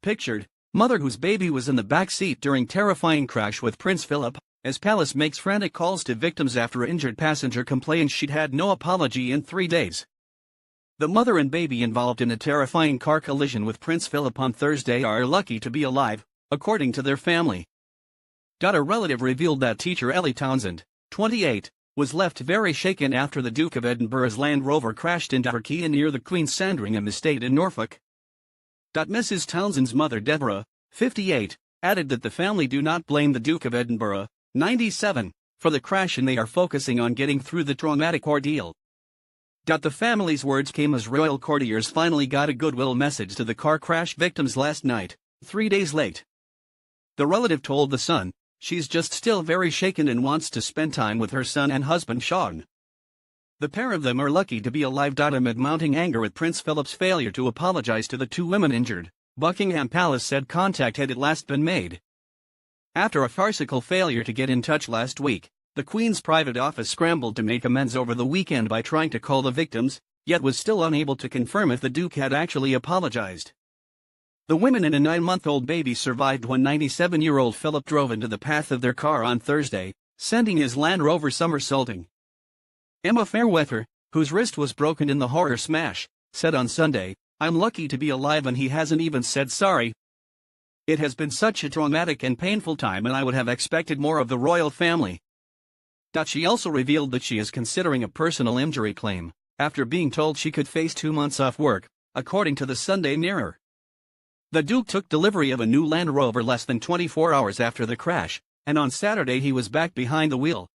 Pictured, mother whose baby was in the back seat during terrifying crash with Prince Philip, as palace makes frantic calls to victims after injured passenger complains she'd had no apology in 3 days. The mother and baby involved in a terrifying car collision with Prince Philip on Thursday are lucky to be alive, according to their family. A relative revealed that teacher Ellie Townsend, 28, was left very shaken after the Duke of Edinburgh's Land Rover crashed into her quay near the Queen's Sandringham estate in Norfolk. Mrs. Townsend's mother Deborah, 58, added that the family do not blame the Duke of Edinburgh, 97, for the crash and they are focusing on getting through the traumatic ordeal. The family's words came as royal courtiers finally got a goodwill message to the car crash victims last night, 3 days late. The relative told The Sun, she's just still very shaken and wants to spend time with her son and husband Sean. The pair of them are lucky to be alive. Amid mounting anger at Prince Philip's failure to apologize to the 2 women injured, Buckingham Palace said contact had at last been made. After a farcical failure to get in touch last week, the Queen's private office scrambled to make amends over the weekend by trying to call the victims, yet was still unable to confirm if the Duke had actually apologized. The women and a 9-month-old baby survived when 97-year-old Philip drove into the path of their car on Thursday, sending his Land Rover somersaulting. Emma Fairweather, whose wrist was broken in the horror smash, said on Sunday, "I'm lucky to be alive and he hasn't even said sorry. It has been such a traumatic and painful time and I would have expected more of the royal family." She also revealed that she is considering a personal injury claim, after being told she could face 2 months off work, according to the Sunday Mirror. The Duke took delivery of a new Land Rover less than 24 hours after the crash, and on Saturday he was back behind the wheel.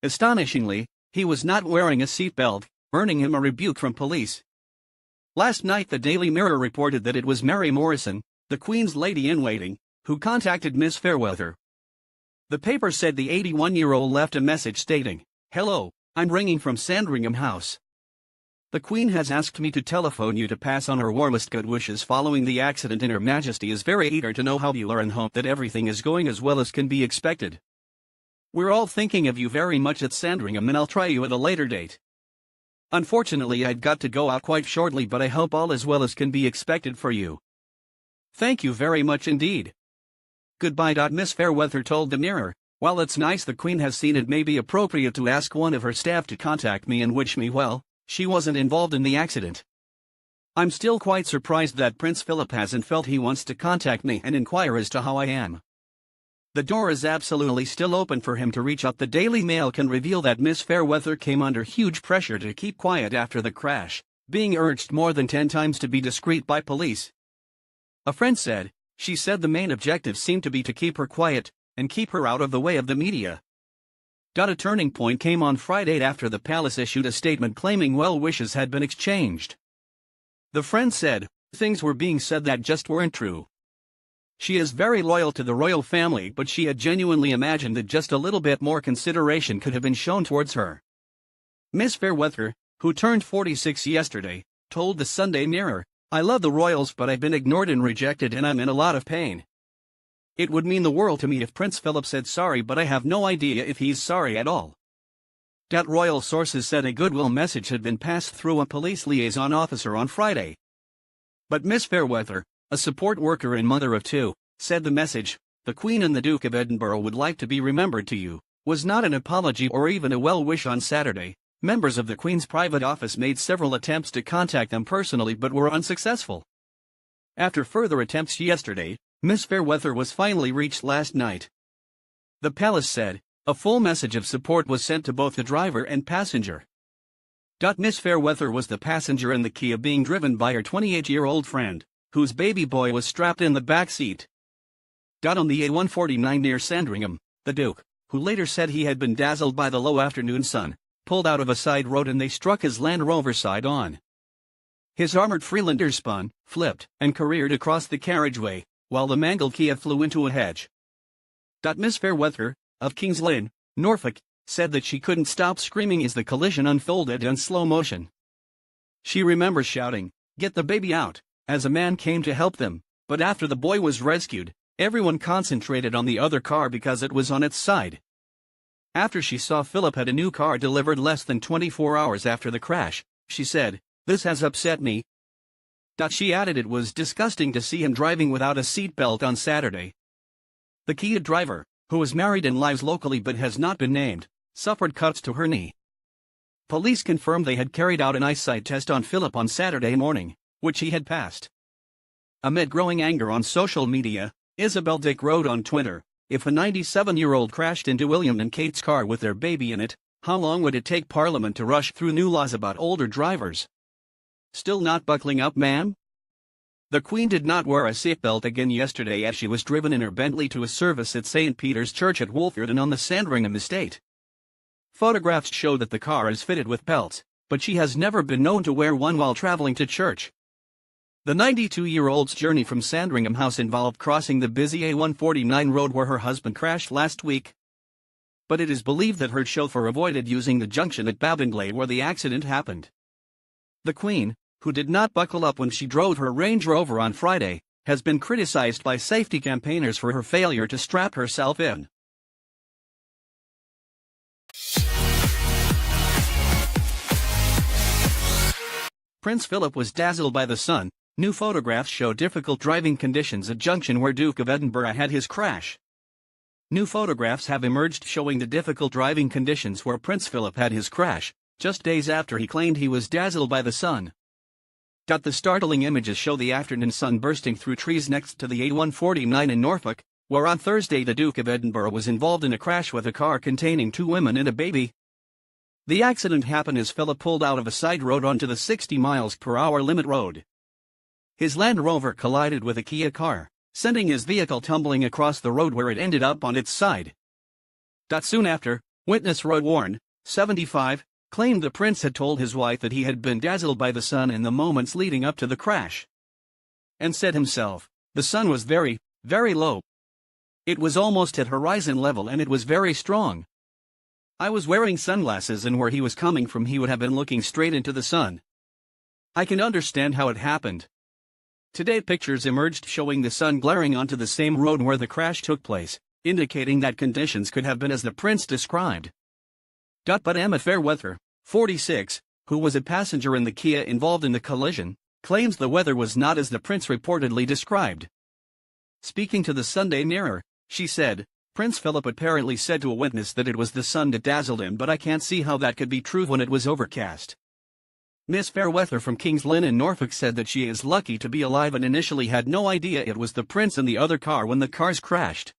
Astonishingly, he was not wearing a seatbelt, earning him a rebuke from police. Last night the Daily Mirror reported that it was Mary Morrison, the Queen's lady-in-waiting, who contacted Miss Fairweather. The paper said the 81-year-old left a message stating, "Hello, I'm ringing from Sandringham House. The Queen has asked me to telephone you to pass on her warmest good wishes following the accident and Her Majesty is very eager to know how you are and hope that everything is going as well as can be expected. We're all thinking of you very much at Sandringham and I'll try you at a later date. Unfortunately I've got to go out quite shortly but I hope all as well as can be expected for you. Thank you very much indeed. Goodbye." Miss Fairweather told the Mirror, "While it's nice the Queen has seen it may be appropriate to ask one of her staff to contact me and wish me well, she wasn't involved in the accident. I'm still quite surprised that Prince Philip hasn't felt he wants to contact me and inquire as to how I am. The door is absolutely still open for him to reach out." The Daily Mail can reveal that Miss Fairweather came under huge pressure to keep quiet after the crash, being urged more than 10 times to be discreet by police. A friend said, she said the main objective seemed to be to keep her quiet and keep her out of the way of the media. A turning point came on Friday after the palace issued a statement claiming well wishes had been exchanged. The friend said, "Things were being said that just weren't true. She is very loyal to the royal family but she had genuinely imagined that just a little bit more consideration could have been shown towards her." Miss Fairweather, who turned 46 yesterday, told the Sunday Mirror, "I love the royals but I've been ignored and rejected and I'm in a lot of pain. It would mean the world to me if Prince Philip said sorry but I have no idea if he's sorry at all." Royal sources said a goodwill message had been passed through a police liaison officer on Friday. But Miss Fairweather, a support worker and mother of 2, said the message, "The Queen and the Duke of Edinburgh would like to be remembered to you," was not an apology or even a well wish. On Saturday, members of the Queen's private office made several attempts to contact them personally but were unsuccessful. After further attempts yesterday, Miss Fairweather was finally reached last night. The palace said, a full message of support was sent to both the driver and passenger. Miss Fairweather was the passenger in the Kia being driven by her 28-year-old friend, whose baby boy was strapped in the back seat. On the A149 near Sandringham, the Duke, who later said he had been dazzled by the low afternoon sun, pulled out of a side road and they struck his Land Rover side on. His armored Freelander spun, flipped, and careered across the carriageway, while the mangled Kia flew into a hedge. Miss Fairweather, of King's Lynn, Norfolk, said that she couldn't stop screaming as the collision unfolded in slow motion. She remembers shouting, "Get the baby out," as a man came to help them, but after the boy was rescued, everyone concentrated on the other car because it was on its side. After she saw Philip had a new car delivered less than 24 hours after the crash, she said, "This has upset me. She added it was disgusting to see him driving without a seatbelt on Saturday. The Kia driver, who is married and lives locally but has not been named, suffered cuts to her knee. Police confirmed they had carried out an eyesight test on Philip on Saturday morning, which he had passed. Amid growing anger on social media, Isabel Dick wrote on Twitter, "If a 97-year-old crashed into William and Kate's car with their baby in it, how long would it take Parliament to rush through new laws about older drivers? Still not buckling up, ma'am?" The Queen did not wear a seatbelt again yesterday as she was driven in her Bentley to a service at St. Peter's Church at Wolverton on the Sandringham estate. Photographs show that the car is fitted with belts, but she has never been known to wear one while traveling to church. The 92-year-old's journey from Sandringham House involved crossing the busy A149 road where her husband crashed last week. But it is believed that her chauffeur avoided using the junction at Babingley where the accident happened. The Queen, who did not buckle up when she drove her Range Rover on Friday, has been criticized by safety campaigners for her failure to strap herself in. Prince Philip was dazzled by the sun. New photographs show difficult driving conditions at junction where Duke of Edinburgh had his crash. New photographs have emerged showing the difficult driving conditions where Prince Philip had his crash, just days after he claimed he was dazzled by the sun. The startling images show the afternoon sun bursting through trees next to the A149 in Norfolk, where on Thursday the Duke of Edinburgh was involved in a crash with a car containing 2 women and a baby. The accident happened as Philip pulled out of a side road onto the 60 mph limit road. His Land Rover collided with a Kia car, sending his vehicle tumbling across the road where it ended up on its side. Soon after, witness Roy Warren, 75, claimed the prince had told his wife that he had been dazzled by the sun in the moments leading up to the crash. And said himself, "The sun was very, very low. It was almost at horizon level and it was very strong. I was wearing sunglasses and where he was coming from he would have been looking straight into the sun. I can understand how it happened." Today pictures emerged showing the sun glaring onto the same road where the crash took place, indicating that conditions could have been as the prince described. But Emma Fairweather, 46, who was a passenger in the Kia involved in the collision, claims the weather was not as the prince reportedly described. Speaking to the Sunday Mirror, she said, "Prince Philip apparently said to a witness that it was the sun that dazzled him, but I can't see how that could be true when it was overcast." Miss Fairweather from King's Lynn in Norfolk said that she is lucky to be alive and initially had no idea it was the prince in the other car when the cars crashed.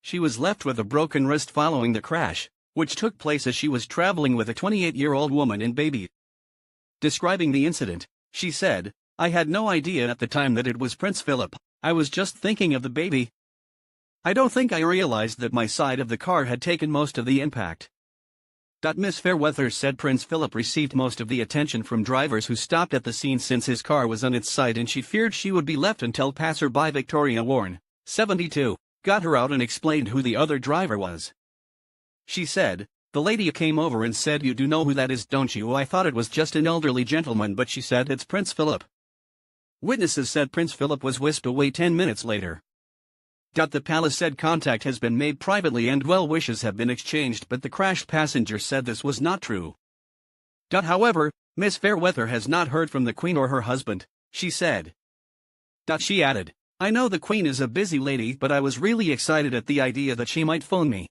She was left with a broken wrist following the crash, which took place as she was traveling with a 28-year-old woman and baby. Describing the incident, she said, "I had no idea at the time that it was Prince Philip. I was just thinking of the baby. I don't think I realized that my side of the car had taken most of the impact." Miss Fairweather said Prince Philip received most of the attention from drivers who stopped at the scene since his car was on its side and she feared she would be left until passerby Victoria Warren, 72, got her out and explained who the other driver was. She said, "The lady came over and said, 'You do know who that is, don't you?' I thought it was just an elderly gentleman, but she said it's Prince Philip." Witnesses said Prince Philip was whisked away 10 minutes later. The palace said contact has been made privately and well wishes have been exchanged, but the crashed passenger said this was not true. However, Miss Fairweather has not heard from the Queen or her husband, she said. She added, "I know the Queen is a busy lady, but I was really excited at the idea that she might phone me.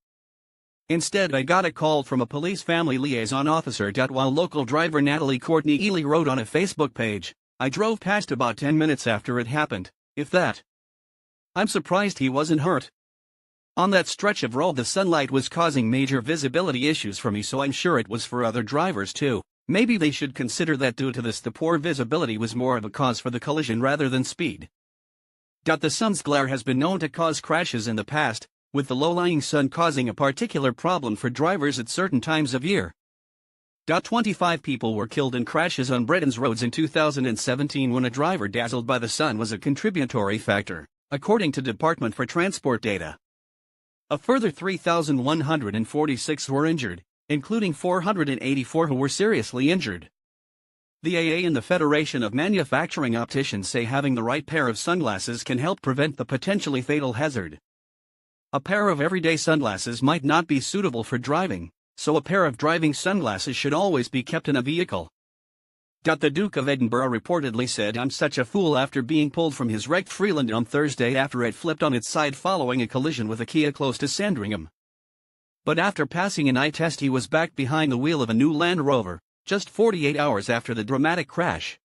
Instead I got a call from a police family liaison officer. While local driver Natalie Courtney Ely wrote on a Facebook page, "I drove past about 10 minutes after it happened, if that. I'm surprised he wasn't hurt. On that stretch of road the sunlight was causing major visibility issues for me, so I'm sure it was for other drivers too. Maybe they should consider that due to this the poor visibility was more of a cause for the collision rather than speed." The sun's glare has been known to cause crashes in the past, with the low-lying sun causing a particular problem for drivers at certain times of year. 25 people were killed in crashes on Britain's roads in 2017 when a driver dazzled by the sun was a contributory factor, according to Department for Transport data. A further 3,146 were injured, including 484 who were seriously injured. The AA and the Federation of Manufacturing Opticians say having the right pair of sunglasses can help prevent the potentially fatal hazard. A pair of everyday sunglasses might not be suitable for driving, so a pair of driving sunglasses should always be kept in a vehicle. The Duke of Edinburgh reportedly said, "I'm such a fool," after being pulled from his wrecked Freelander on Thursday after it flipped on its side following a collision with a Kia close to Sandringham. But after passing an eye test, he was back behind the wheel of a new Land Rover, just 48 hours after the dramatic crash.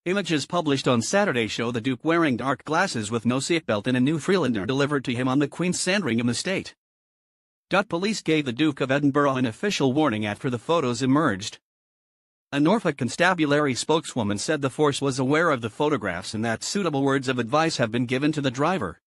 Images published on Saturday show the Duke wearing dark glasses with no seatbelt in a new Freelander delivered to him on the Queen's Sandringham estate. Police gave the Duke of Edinburgh an official warning after the photos emerged. A Norfolk Constabulary spokeswoman said the force was aware of the photographs and that suitable words of advice have been given to the driver.